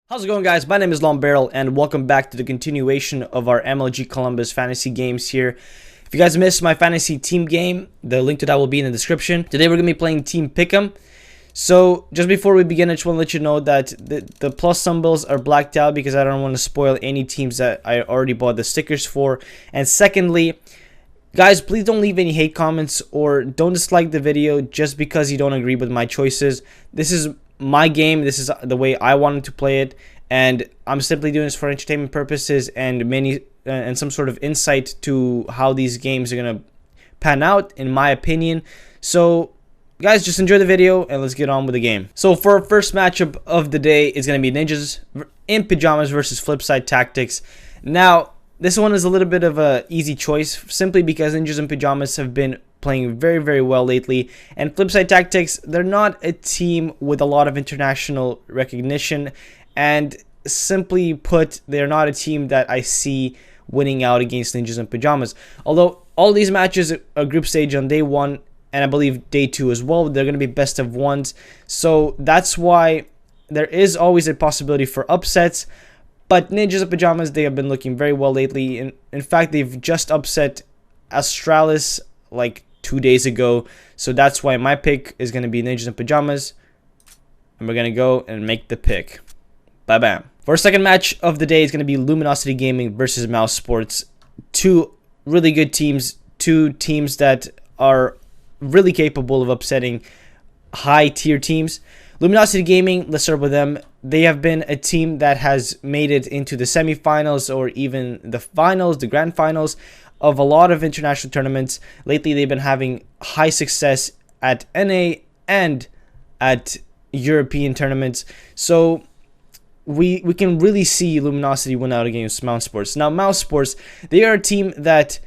How's it going, guys? My name is LongBarrel and welcome back to the continuation of our MLG Columbus fantasy games here. If you guys missed my fantasy team game, the link to that will be in the description. Today we're going to be playing Team Pick'em. So just before we begin, I just want to let you know that the plus symbols are blacked out because I don't want to spoil any teams that I already bought the stickers for. And secondly, guys, please don't leave any hate comments or don't dislike the video just because you don't agree with my choices. This is my game. This is the way I wanted to play it, and I'm simply doing this for entertainment purposes and some sort of insight to how these games are gonna pan out, in my opinion. So guys, just enjoy the video and let's get on with the game. So for our first matchup of the day is gonna be Ninjas in Pajamas versus Flipside Tactics. Now this one is a little bit of a easy choice simply because Ninjas in Pajamas have been playing very, very well lately, and Flipside Tactics, they're not a team with a lot of international recognition, and simply put, they're not a team that I see winning out against Ninjas in Pajamas. Although all these matches are group stage on day 1 and I believe day 2 as well, they're going to be best of ones, so that's why there is always a possibility for upsets. But Ninjas in Pajamas, they have been looking very well lately. In fact, they've just upset Astralis like 2 days ago, so that's why my pick is going to be Ninjas in Pajamas, and we're going to go and make the pick. Bam. For our second match of the day is going to be Luminosity Gaming versus Mouse Sports. Two really good teams, two teams that are really capable of upsetting high tier teams. Luminosity Gaming, let's start with them. They have been a team that has made it into the semifinals or even the finals, the grand finals of a lot of international tournaments. Lately, they've been having high success at NA and at European tournaments. So we can really see Luminosity win out against Mouse Sports. Now, Mouse Sports, they are a team that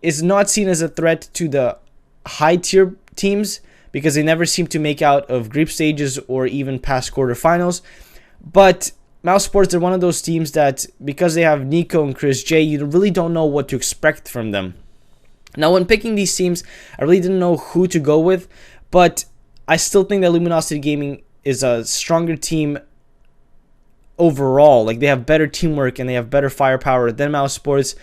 is not seen as a threat to the high tier teams because they never seem to make out of group stages or even past quarterfinals. But Mouse Sports, they're one of those teams that, because they have Nico and Chris J, you really don't know what to expect from them. Now, when picking these teams, I really didn't know who to go with, but I still think that Luminosity Gaming is a stronger team overall. Like, they have better teamwork and they have better firepower than Mouse Sports.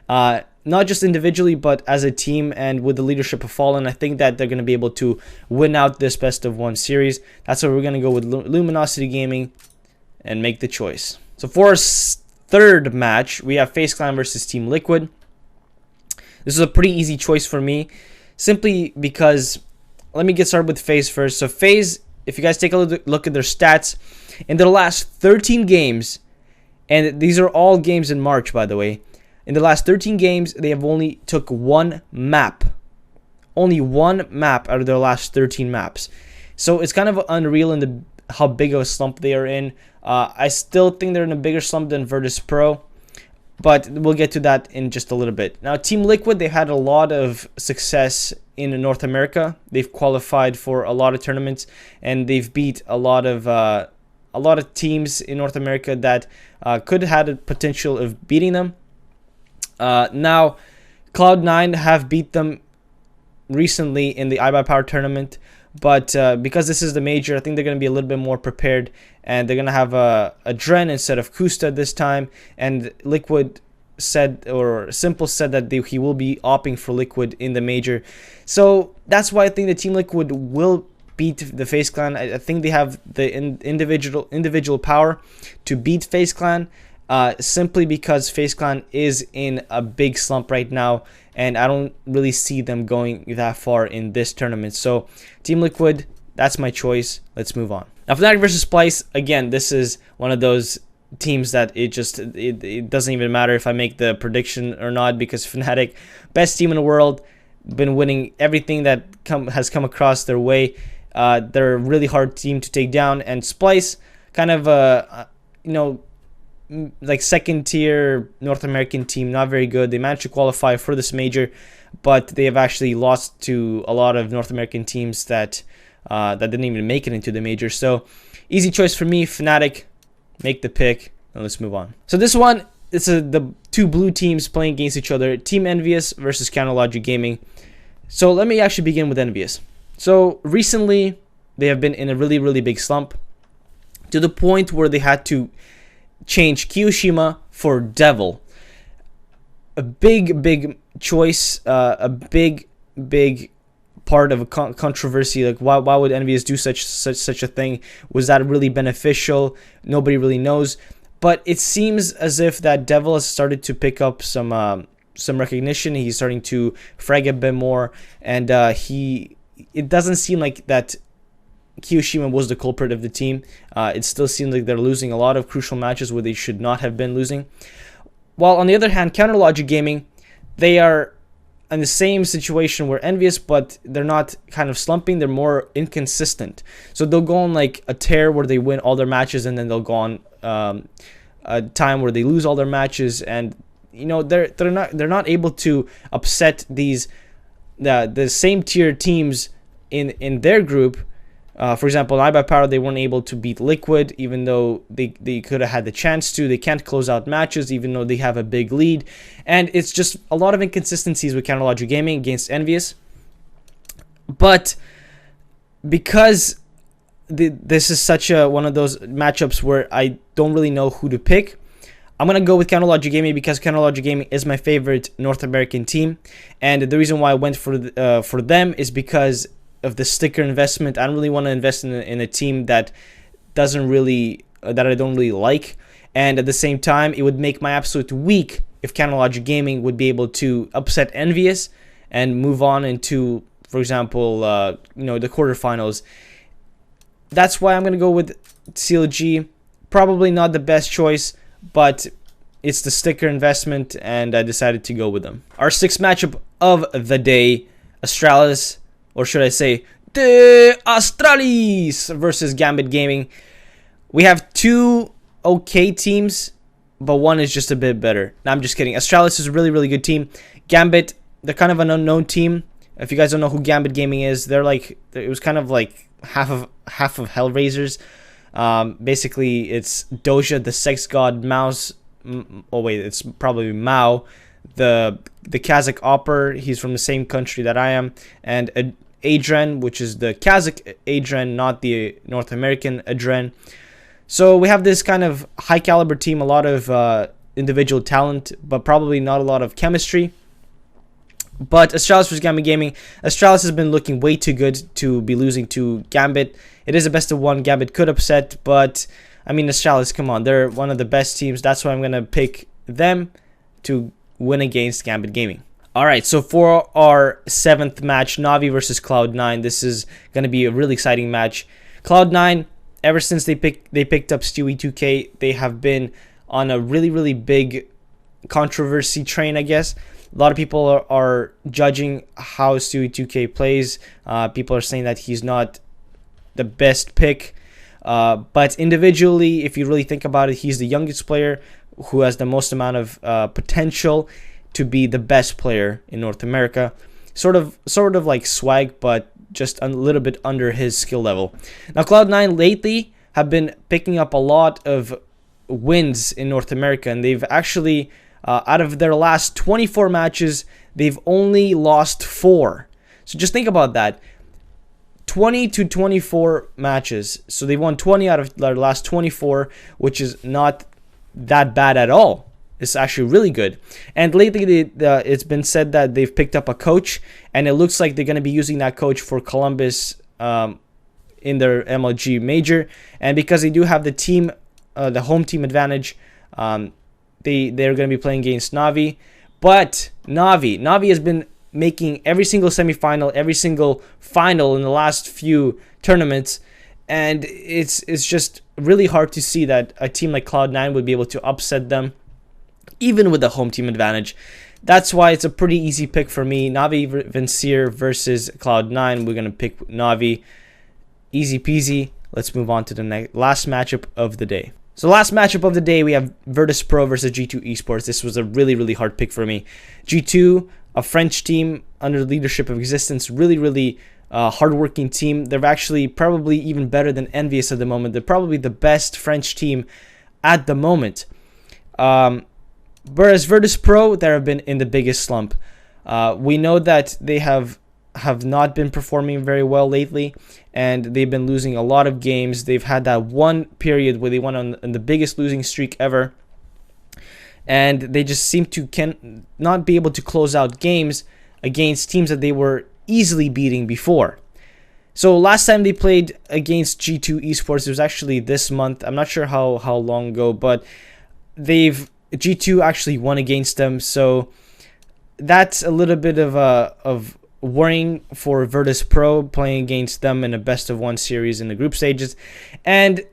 Not just individually, but as a team, and with the leadership of Fallen, I think that they're going to be able to win out this best of one series. That's why we're going to go with Luminosity Gaming and make the choice. So for our third match, we have FaZe Clan versus Team Liquid. This is a pretty easy choice for me, simply because, let me get started with FaZe first. So FaZe, if you guys take a look at their stats, in their last 13 games, and these are all games in March, by the way, in the last 13 games, they have only took one map. Only one map out of their last 13 maps. So it's kind of unreal in how big of a slump they are in. I still think they're in a bigger slump than Virtus Pro, but we'll get to that in just a little bit. Now, Team Liquid, they've had a lot of success in North America. They've qualified for a lot of tournaments, and they've beat a lot of teams in North America that could have had a potential of beating them. Now, Cloud9 have beat them recently in the iBuyPower tournament, but because this is the major, I think they're going to be a little bit more prepared, and they're going to have a Dren instead of Kusta this time. And Liquid said, or Simple said, that he will be opting for Liquid in the major. So that's why I think the Team Liquid will beat the FaZe Clan. I think they have the individual power to beat FaZe Clan. Simply because FaZe Clan is in a big slump right now, and I don't really see them going that far in this tournament. So Team Liquid, that's my choice. Let's move on. Now, Fnatic versus Splice, again, this is one of those teams that it doesn't even matter if I make the prediction or not, because Fnatic, best team in the world, been winning everything that has come across their way. They're a really hard team to take down, and Splice, kind of like second tier North American team, not very good. They managed to qualify for this major, but they have actually lost to a lot of North American teams that didn't even make it into the major. So easy choice for me, Fnatic, make the pick, and let's move on. So this one, it's the two blue teams playing against each other, Team Envious versus Counterlogic Gaming. So let me actually begin with Envious. So recently, they have been in a really, really big slump, to the point where they had to change Kiyoshima for Devil. A big choice, a big part of a controversy. Like, why would Envious do such a thing? Was that really beneficial? Nobody really knows. But it seems as if that Devil has started to pick up some recognition. He's starting to frag a bit more, and it doesn't seem like that Kiyoshima was the culprit of the team. It still seems like they're losing a lot of crucial matches where they should not have been losing. While on the other hand, Counterlogic Gaming, they are in the same situation where Envious, but they're not kind of slumping. They're more inconsistent. So they'll go on like a tear where they win all their matches, and then they'll go on a time where they lose all their matches, and you know they're not able to upset the same tier teams in their group. For example, in iBuyPower, they weren't able to beat Liquid, even though they could have had the chance to. They can't close out matches, even though they have a big lead. And it's just a lot of inconsistencies with Counterlogic Gaming against Envious. But because this is such one of those matchups where I don't really know who to pick, I'm going to go with Counterlogic Gaming because Counterlogic Gaming is my favorite North American team. And the reason why I went for them is because of the sticker investment. I don't really want to invest in a team that doesn't really that I don't really like, and at the same time it would make my absolute week if Counterlogic Gaming would be able to upset Envious and move on into, for example, the quarterfinals. That's why I'm going to go with CLG. Probably not the best choice, but it's the sticker investment, and I decided to go with them. Our sixth matchup of the day, Astralis, or should I say, the Astralis versus Gambit Gaming. We have two okay teams, but one is just a bit better. No, I'm just kidding. Astralis is a really good team. Gambit, they're kind of an unknown team. If you guys don't know who Gambit Gaming is, it was kind of like half of Hellraisers. Basically, it's Doja, the sex god, Mao's. Oh wait, it's probably Mao, the Kazakh opera. He's from the same country that I am, and Adren, which is the Kazakh Adren, not the North American Adren. So we have this kind of high caliber team, a lot of individual talent, but probably not a lot of chemistry. But Astralis versus Gambit Gaming, Astralis has been looking way too good to be losing to Gambit. It is a best of one. Gambit could upset, but I mean, Astralis, come on, they're one of the best teams. That's why I'm gonna pick them to win against Gambit Gaming. Alright, so for our seventh match, Navi versus Cloud9, this is going to be a really exciting match. Cloud9, ever since they picked up Stewie 2K, they have been on a really big controversy train, I guess. A lot of people are judging how Stewie 2K plays. People are saying that he's not the best pick. But individually, if you really think about it, he's the youngest player who has the most amount of potential to be the best player in North America. Sort of like Swag, but just a little bit under his skill level. Now, Cloud9 lately have been picking up a lot of wins in North America, and they've actually, out of their last 24 matches, they've only lost 4. So just think about that. 20 to 24 matches. So they won 20 out of their last 24, which is not that bad at all. It's actually really good. And lately, it's been said that they've picked up a coach, and it looks like they're going to be using that coach for Columbus in their MLG major. And because they do have the home team advantage, they're going to be playing against Navi. But Navi has been making every single semifinal, every single final in the last few tournaments, and it's just really hard to see that a team like Cloud9 would be able to upset them, even with the home team advantage. That's why it's a pretty easy pick for me. Navi Vincere versus Cloud9. We're going to pick Navi. Easy peasy. Let's move on to the last matchup of the day. So last matchup of the day, we have Virtus Pro versus G2 Esports. This was a really hard pick for me. G2, a French team under the leadership of Existence, really hardworking team. They're actually probably even better than Envious at the moment. They're probably the best French team at the moment. Whereas Virtus Pro, they have been in the biggest slump. We know that they have have not been performing very well lately, and they've been losing a lot of games. They've had that one period where they went on the biggest losing streak ever, and they just seem to not be able to close out games against teams that they were easily beating before. So last time they played against G2 Esports, it was actually this month. I'm not sure how long ago, but G2 actually won against them. So that's a little bit of worrying for Virtus Pro, playing against them in a best-of-1 series in the group stages. And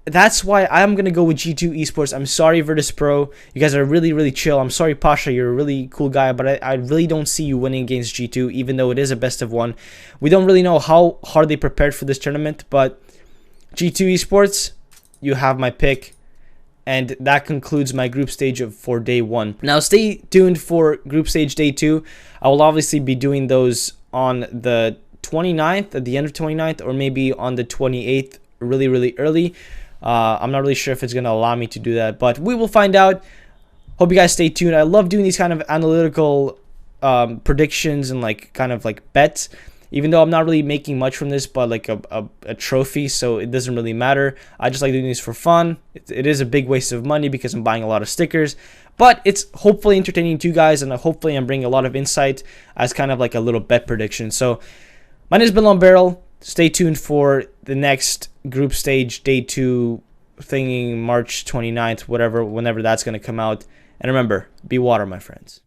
that's why I'm going to go with G2 Esports. I'm sorry, Virtus Pro. You guys are really, really chill. I'm sorry, Pasha. You're a really cool guy, but I really don't see you winning against G2, even though it is a best-of-1. We don't really know how hard they prepared for this tournament, but G2 Esports, you have my pick. And that concludes my group stage for day 1. Now stay tuned for group stage day 2. I will obviously be doing those on the 29th, at the end of 29th, or maybe on the 28th, really, really early. I'm not really sure if it's going to allow me to do that, but we will find out. Hope you guys stay tuned. I love doing these kind of analytical predictions and kind of bets. Even though I'm not really making much from this, but like a trophy, so it doesn't really matter. I just like doing this for fun. It is a big waste of money because I'm buying a lot of stickers, but it's hopefully entertaining to you guys, and hopefully I'm bringing a lot of insight as kind of like a little bet prediction. So my name has been LongBarrel. Stay tuned for the next group stage, day 2, thingy, March 29th, whenever that's going to come out. And remember, be water, my friends.